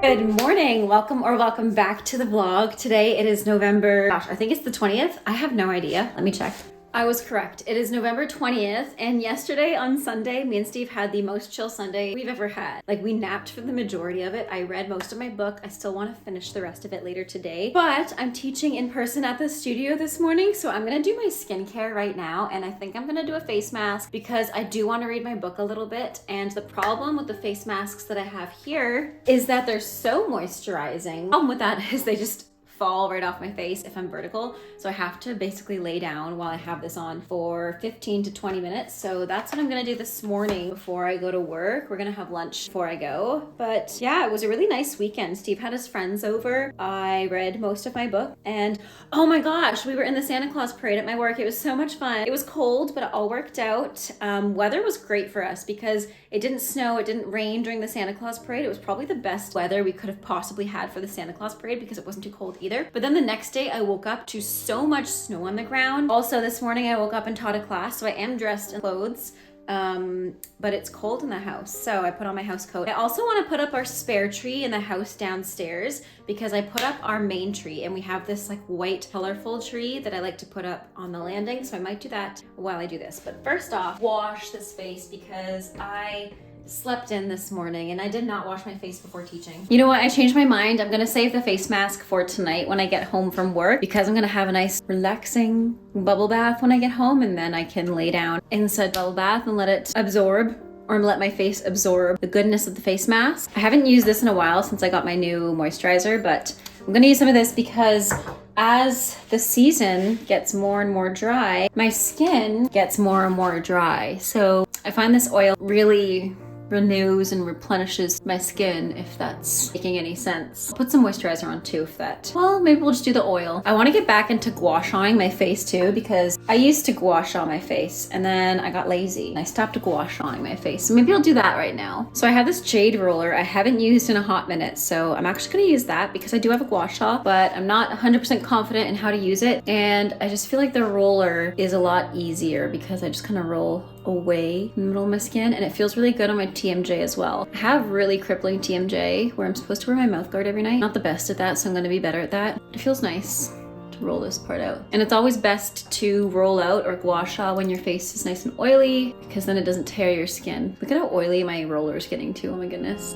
Good morning, welcome back to the vlog. Today it is November, I think it's the 20th. I have no idea, let me check. I was correct. It is November 20th, and yesterday on Sunday, me and Steve had the most chill Sunday we've ever had. Like, we napped for the majority of it. I read most of my book. I still want to finish the rest of it later today, but I'm teaching in person at the studio this morning, so I'm gonna do my skincare right now, and I think I'm gonna do a face mask because I do want to read my book a little bit, and the problem with the face masks that I have here is that they're so moisturizing. The problem with that is they just fall right off my face if I'm vertical. So I have to basically lay down while I have this on for 15 to 20 minutes. So that's what I'm gonna do this morning before I go to work. We're gonna have lunch before I go. But yeah, it was a really nice weekend. Steve had his friends over. I read most of my book, and oh my gosh, we were in the Santa Claus parade at my work. It was so much fun. It was cold, but it all worked out. Weather was great for us because it didn't snow, it didn't rain during the Santa Claus parade. It was probably the best weather we could have possibly had for the Santa Claus parade because it wasn't too cold either. But then the next day I woke up to so much snow on the ground. Also this morning I woke up and taught a class, so I am dressed in clothes, but it's cold in the house, so I put on my house coat. I also want to put up our spare tree in the house downstairs because I put up our main tree and we have this like white colorful tree that I like to put up on the landing, so I might do that while I do this. But first off, wash this face because I slept in this morning and I did not wash my face before teaching. You know what? I changed my mind. I'm gonna save the face mask for tonight when I get home from work because I'm gonna have a nice relaxing bubble bath when I get home, and then I can lay down in said bubble bath and let it absorb, or let my face absorb the goodness of the face mask. I haven't used this in a while since I got my new moisturizer, but I'm gonna use some of this because as the season gets more and more dry, my skin gets more and more dry. So I find this oil really renews and replenishes my skin, if that's making any sense. I'll put some moisturizer on too if that, well, maybe we'll just do the oil. I want to get back into gua shawing my face too because I used to gua sha my face and then I got lazy and I stopped gua shawing my face. So maybe I'll do that right now. So I have this jade roller I haven't used in a hot minute, so I'm actually going to use that because I do have a gua sha, but I'm not 100% confident in how to use it, and I just feel like the roller is a lot easier because I just kind of roll away in the middle of my skin, and it feels really good on my TMJ as well. I have really crippling TMJ where I'm supposed to wear my mouth guard every night. Not the best at that, so I'm gonna be better at that. It feels nice to roll this part out. And it's always best to roll out or gua sha when your face is nice and oily because then it doesn't tear your skin. Look at how oily my roller is getting too, oh my goodness.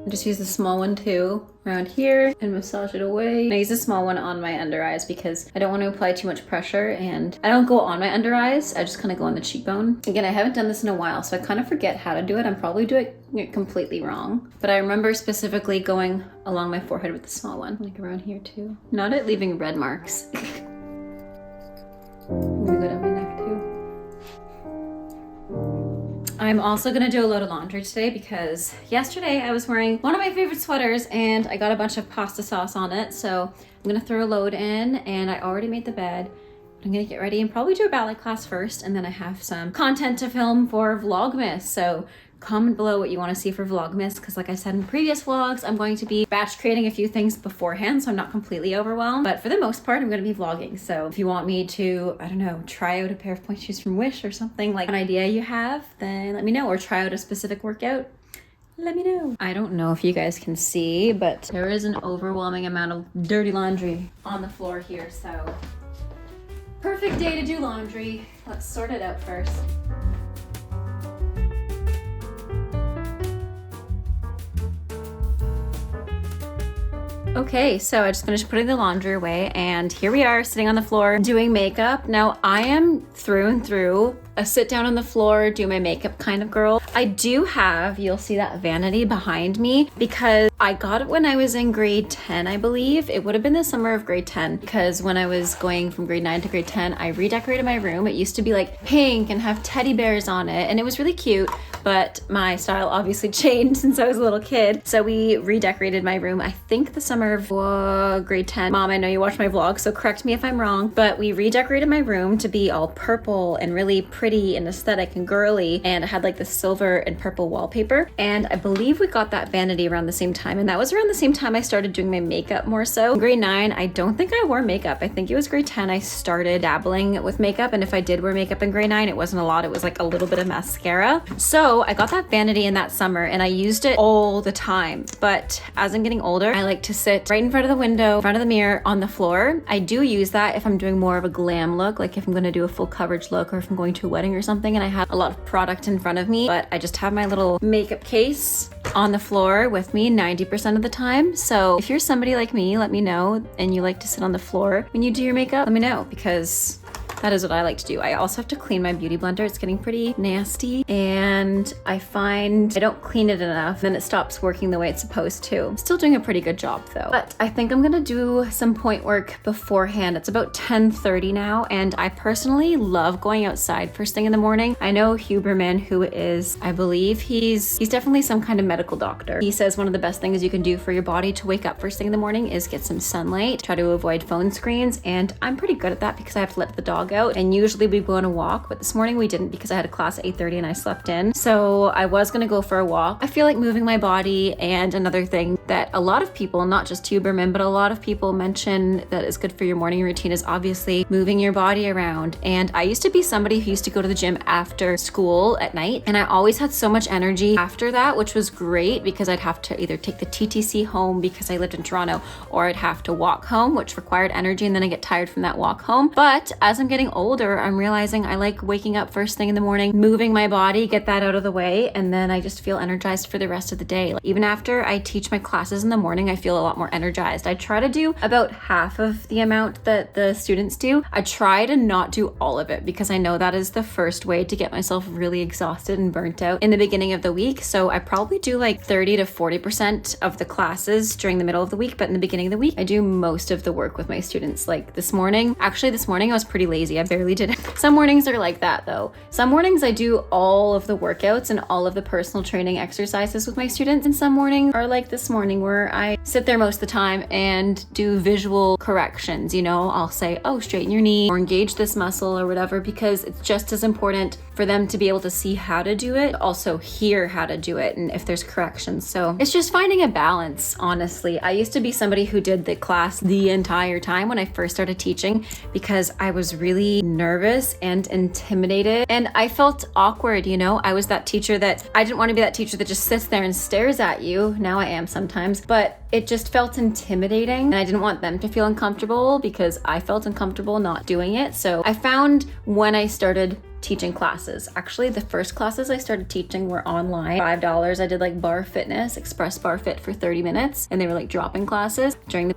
Just use the small one too around here and massage it away. And I use the small one on my under eyes because I don't want to apply too much pressure, and I don't go on my under eyes, I just kind of go on the cheekbone. Again, I haven't done this in a while, so I kind of forget how to do it. I'm probably doing it completely wrong, but I remember specifically going along my forehead with the small one, like around here too. Not it leaving red marks. I'm gonna go down my neck too. I'm also gonna do a load of laundry today because yesterday I was wearing one of my favorite sweaters and I got a bunch of pasta sauce on it. So I'm gonna throw a load in, and I already made the bed. I'm gonna get ready and probably do a ballet class first, and then I have some content to film for Vlogmas. So comment below what you want to see for Vlogmas because, like I said in previous vlogs, I'm going to be batch creating a few things beforehand so I'm not completely overwhelmed, but for the most part I'm going to be vlogging. So if you want me to, I don't know, try out a pair of pointe shoes from Wish or something, like an idea you have, then let me know, or try out a specific workout, let me know. I don't know if you guys can see, but there is an overwhelming amount of dirty laundry on the floor here, so perfect day to do laundry. Let's sort it out first. Okay, so I just finished putting the laundry away, and here we are sitting on the floor doing makeup. Now, I am through and through a sit down on the floor, do my makeup kind of girl. I do have, you'll see that vanity behind me because I got it when I was in grade 10, I believe. It would have been the summer of grade 10 because when I was going from grade 9 to grade 10, I redecorated my room. It used to be like pink and have teddy bears on it, and it was really cute, but my style obviously changed since I was a little kid. So we redecorated my room, I think the summer of grade 10. Mom, I know you watch my vlog, so correct me if I'm wrong, but we redecorated my room to be all purple and really pretty and aesthetic and girly, and it had like this silver silver and purple wallpaper. And I believe we got that vanity around the same time. And that was around the same time I started doing my makeup more so. In grade 9, I don't think I wore makeup. I think it was grade 10 I started dabbling with makeup. And if I did wear makeup in grade 9, it wasn't a lot. It was like a little bit of mascara. So I got that vanity in that summer and I used it all the time. But as I'm getting older, I like to sit right in front of the window, in front of the mirror, on the floor. I do use that if I'm doing more of a glam look, like if I'm gonna do a full coverage look or if I'm going to a wedding or something and I have a lot of product in front of me, but I just have my little makeup case on the floor with me 90% of the time. So if you're somebody like me, let me know, and you like to sit on the floor when you do your makeup, let me know, because that is what I like to do. I also have to clean my beauty blender. It's getting pretty nasty and I find I don't clean it enough, then it stops working the way it's supposed to. Still doing a pretty good job though. But I think I'm gonna do some point work beforehand. It's about 10:30 now and I personally love going outside first thing in the morning. I know Huberman, who is, I believe he's definitely some kind of medical doctor. He says one of the best things you can do for your body to wake up first thing in the morning is get some sunlight, try to avoid phone screens, and I'm pretty good at that because I have to let the dog out and usually we go on a walk, but this morning we didn't because I had a class at 8:30 and I slept in. So I was gonna go for a walk. I feel like moving my body, and another thing that a lot of people, not just Huberman, but a lot of people mention that is good for your morning routine is obviously moving your body around. And I used to be somebody who used to go to the gym after school at night and I always had so much energy after that, which was great because I'd have to either take the TTC home because I lived in Toronto, or I'd have to walk home, which required energy, and then I get tired from that walk home. But as I'm getting older, I'm realizing I like waking up first thing in the morning, moving my body, get that out of the way, and then I just feel energized for the rest of the day. Like, even after I teach my classes in the morning, I feel a lot more energized. I try to do about half of the amount that the students do. I try to not do all of it because I know that is the first way to get myself really exhausted and burnt out in the beginning of the week. So I probably do like 30 to 40% of the classes during the middle of the week, but in the beginning of the week, I do most of the work with my students. Like this morning I was pretty lazy. I barely did it. Some mornings are like that though. Some mornings I do all of the workouts and all of the personal training exercises with my students, and some mornings are like this morning where I sit there most of the time and do visual corrections. You know, I'll say, oh, straighten your knee or engage this muscle or whatever, because it's just as important for them to be able to see how to do it, also hear how to do it, and if there's corrections. So it's just finding a balance, honestly. I used to be somebody who did the class the entire time when I first started teaching because I was really nervous and intimidated and I felt awkward, you know. I was that teacher that I didn't want to be that teacher that just sits there and stares at you. Now I am sometimes, but it just felt intimidating and I didn't want them to feel uncomfortable because I felt uncomfortable not doing it. So I found when I started teaching classes, actually the first classes I started teaching were online, $5. I did like bar fitness, express bar fit for 30 minutes, and they were like drop-in classes during the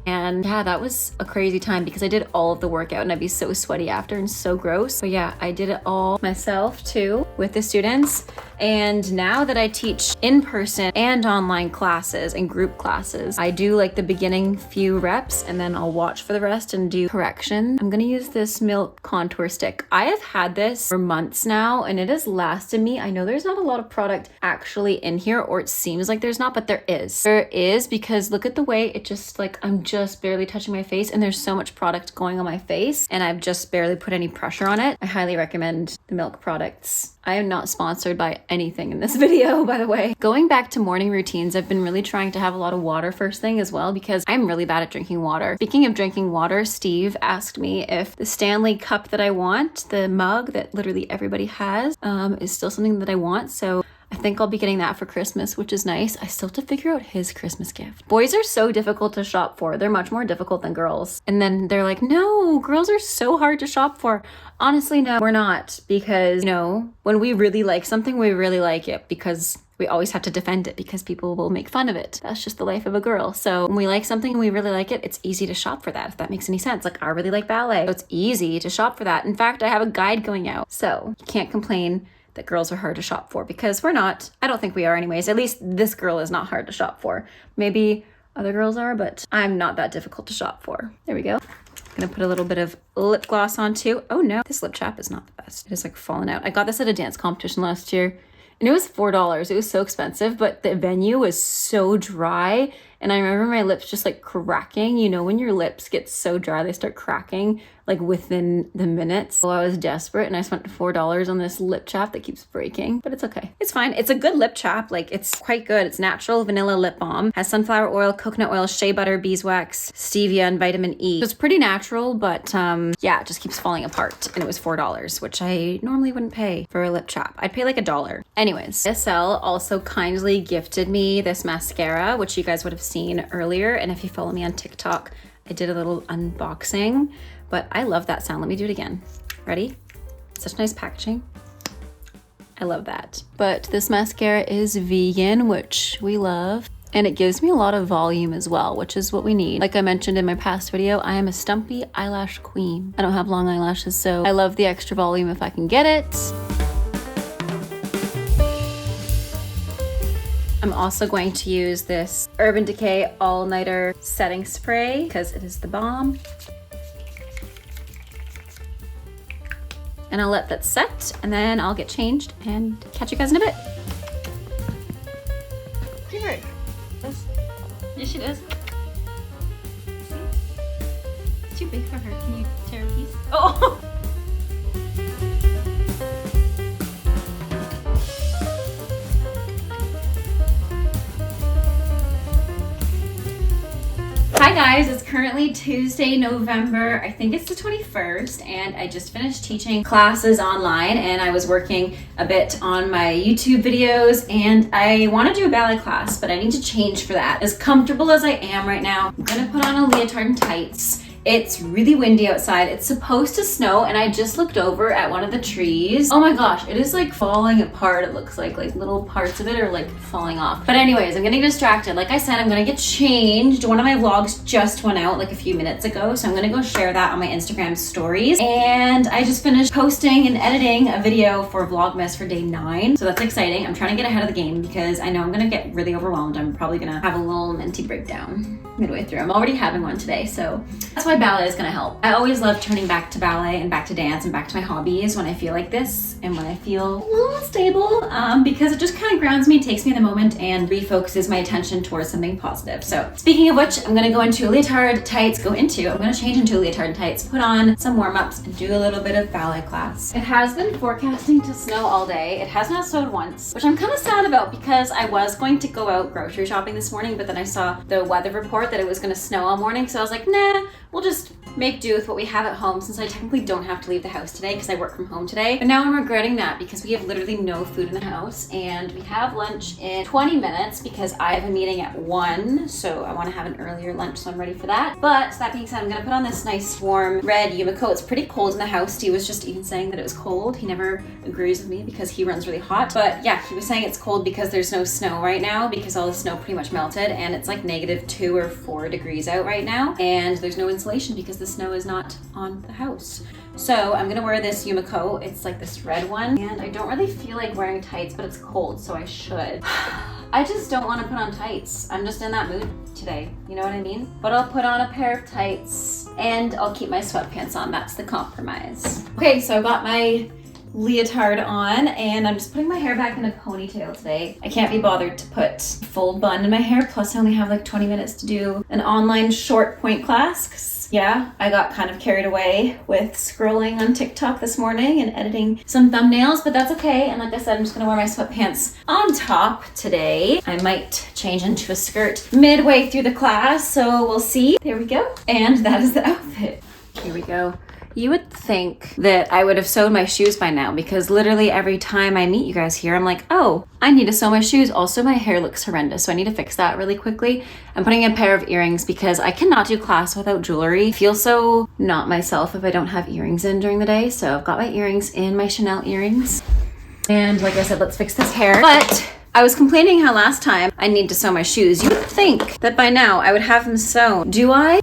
and yeah, that was a crazy time because I did all of the workout and I'd be so sweaty after and so gross. So yeah, I did it all myself too with the students. And now that I teach in-person and online classes and group classes, I do like the beginning few reps and then I'll watch for the rest and do correction. I'm gonna use this Milk contour stick. I have had this for months now and it has lasted me. I know there's not a lot of product actually in here, or it seems like there's not, but there is. There is, because look at the way it just like, I'm just barely touching my face and there's so much product going on my face and I've just barely put any pressure on it. I highly recommend the Milk products. I am not sponsored by anything in this video, by the way. Going back to morning routines, I've been really trying to have a lot of water first thing as well because I'm really bad at drinking water. Speaking of drinking water, Steve asked me if the Stanley cup that I want, the mug that literally everybody has, is still something that I want. So I think I'll be getting that for Christmas, which is nice. I still have to figure out his Christmas gift. Boys are so difficult to shop for. They're much more difficult than girls. And then they're like, no, girls are so hard to shop for. Honestly, no, we're not, because, you know, when we really like something, we really like it because we always have to defend it because people will make fun of it. That's just the life of a girl. So when we like something and we really like it, it's easy to shop for that, if that makes any sense. Like, I really like ballet, so it's easy to shop for that. In fact, I have a guide going out, so you can't complain that girls are hard to shop for, because we're not. I don't think we are anyways. At least this girl is not hard to shop for. Maybe other girls are, but I'm not that difficult to shop for. There we go. I'm gonna put a little bit of lip gloss on too. Oh no, this lip chap is not the best. It is like falling out. I got this at a dance competition last year and it was $4. It was so expensive, but the venue was so dry. And I remember my lips just like cracking. You know, when your lips get so dry, they start cracking like within the minutes. So I was desperate and I spent $4 on this lip chap that keeps breaking, but it's okay. It's fine. It's a good lip chap. Like it's quite good. It's natural vanilla lip balm, has sunflower oil, coconut oil, shea butter, beeswax, stevia, and vitamin E. So it's pretty natural, but yeah, it just keeps falling apart. And it was $4, which I normally wouldn't pay for a lip chap. I'd pay like $1. Anyways, SL also kindly gifted me this mascara, which you guys would have seen earlier. And if you follow me on TikTok, I did a little unboxing, but I love that sound. Let me do it again. Ready? Such nice packaging. I love that. But this mascara is vegan, which we love. And it gives me a lot of volume as well, which is what we need. Like I mentioned in my past video, I am a stumpy eyelash queen. I don't have long eyelashes, so I love the extra volume if I can get it. I'm also going to use this Urban Decay All-Nighter Setting Spray because it is the bomb. And I'll let that set and then I'll get changed and catch you guys in a bit. Give her. Yes, she does. It's too big for her. Can you tear a piece? Oh! Hi guys, it's currently Tuesday, November, I think it's the 21st, and I just finished teaching classes online and I was working a bit on my YouTube videos and I want to do a ballet class, but I need to change for that. As comfortable as I am right now, I'm gonna put on a leotard and tights. It's really windy outside. It's supposed to snow and I just looked over at one of the trees. Oh my gosh, it is like falling apart. It looks like little parts of it are like falling off. But anyways, I'm getting distracted. Like I said, I'm gonna get changed. One of my vlogs just went out like a few minutes ago, so I'm gonna go share that on my Instagram stories. And I just finished posting and editing a video for VLOGMAS for day 9. So that's exciting. I'm trying to get ahead of the game because I know I'm gonna get really overwhelmed. I'm probably gonna have a little mentee breakdown midway through. I'm already having one today, so that's why ballet is gonna help. I always love turning back to ballet and back to dance and back to my hobbies when I feel like this and when I feel a little unstable because it just kind of grounds me, takes me in the moment, and refocuses my attention towards something positive. So speaking of which, I'm gonna go into a leotard tights, I'm gonna change into a leotard and tights, put on some warm-ups, and do a little bit of ballet class. It has been forecasting to snow all day. It has not snowed once, which I'm kind of sad about because I was going to go out grocery shopping this morning, but then I saw the weather report that it was gonna snow all morning, so I was like, nah, we'll just make do with what we have at home since I technically don't have to leave the house today because I work from home today. But now I'm regretting that because we have literally no food in the house and we have lunch in 20 minutes because I have a meeting at 1, so I want to have an earlier lunch, so I'm ready for that. But that being said, I'm gonna put on this nice warm red Yumiko. It's pretty cold in the house. Steve was just even saying that it was cold. He never agrees with me because he runs really hot. But yeah, he was saying it's cold because there's no snow right now because all the snow pretty much melted and it's like -2 or 4 degrees out right now. And there's no insulation because the snow is not on the house. So I'm gonna wear this Yumiko. It's like this red one. And I don't really feel like wearing tights, but it's cold, so I should. I just don't want to put on tights. I'm just in that mood today. You know what I mean? But I'll put on a pair of tights and I'll keep my sweatpants on. That's the compromise. Okay, so I got my leotard on and I'm just putting my hair back in a ponytail today. I can't be bothered to put full bun in my hair, plus I only have like 20 minutes to do an online short point class 'cause yeah, I got kind of carried away with scrolling on TikTok this morning and editing some thumbnails, but that's okay. And like I said, I'm just gonna wear my sweatpants on top today. I might change into a skirt midway through the class, so we'll see. There we go. And that is the outfit. Here we go. You would think that I would have sewed my shoes by now because literally every time I meet you guys here, I'm like, oh, I need to sew my shoes. Also, my hair looks horrendous, so I need to fix that really quickly. I'm putting a pair of earrings because I cannot do class without jewelry. I feel so not myself if I don't have earrings in during the day, so I've got my earrings in, my Chanel earrings. And like I said, let's fix this hair. But I was complaining how last time I need to sew my shoes. You would think that by now I would have them sewn. Do I?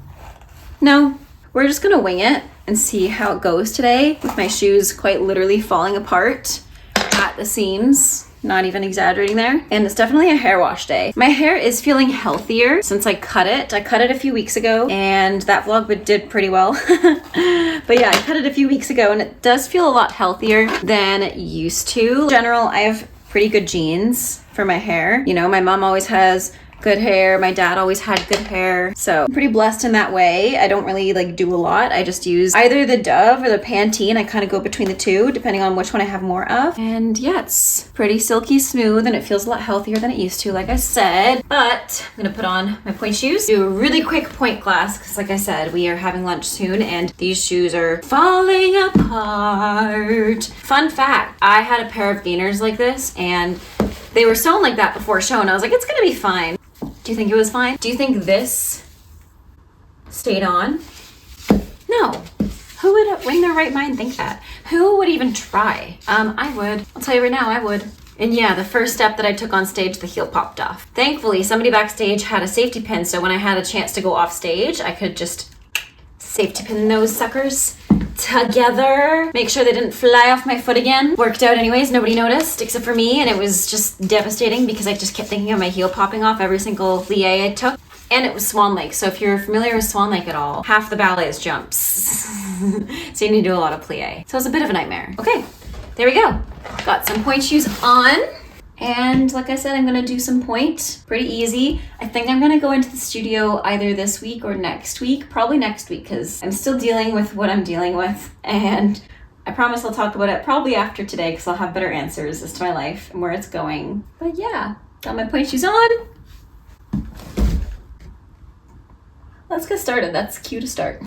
No, we're just gonna wing it and see how it goes today with my shoes quite literally falling apart at the seams. Not even exaggerating there. And it's definitely a hair wash day. My hair is feeling healthier since I cut it. I cut it a few weeks ago and that vlog did pretty well. But yeah, I cut it a few weeks ago and it does feel a lot healthier than it used to. In general, I have pretty good genes for my hair. You know, my mom always has good hair. My dad always had good hair, so I'm pretty blessed in that way. I don't really like do a lot. I just use either the Dove or the Pantene. I kind of go between the two depending on which one I have more of. And yeah, it's pretty silky smooth and it feels a lot healthier than it used to, like I said. But I'm gonna put on my Pointe shoes, do a really quick Pointe class because like I said, we are having lunch soon and these shoes are falling apart. Fun fact, I had a pair of gainers like this and they were sewn like that before show and I was like, it's gonna be fine. Do you think it was fine? Do you think this stayed on? No. Who would, in their right mind, think that? Who would even try? I would. I'll tell you right now, I would. And yeah, the first step that I took on stage, the heel popped off. Thankfully, somebody backstage had a safety pin, so when I had a chance to go off stage, I could just safety pin those suckers together. Make sure they didn't fly off my foot again. Worked out anyways, nobody noticed except for me, and it was just devastating because I just kept thinking of my heel popping off every single plie I took. And it was Swan Lake, so if you're familiar with Swan Lake at all, half the ballet is jumps. So you need to do a lot of plie. So it's a bit of a nightmare. Okay, there we go. Got some Pointe shoes on. And like I said, I'm gonna do some Pointe, pretty easy. I think I'm gonna go into the studio either this week or next week, probably next week, because I'm still dealing with what I'm dealing with. And I promise I'll talk about it probably after today, because I'll have better answers as to my life and where it's going. But yeah, got my Pointe shoes on. Let's get started. That's cue to start.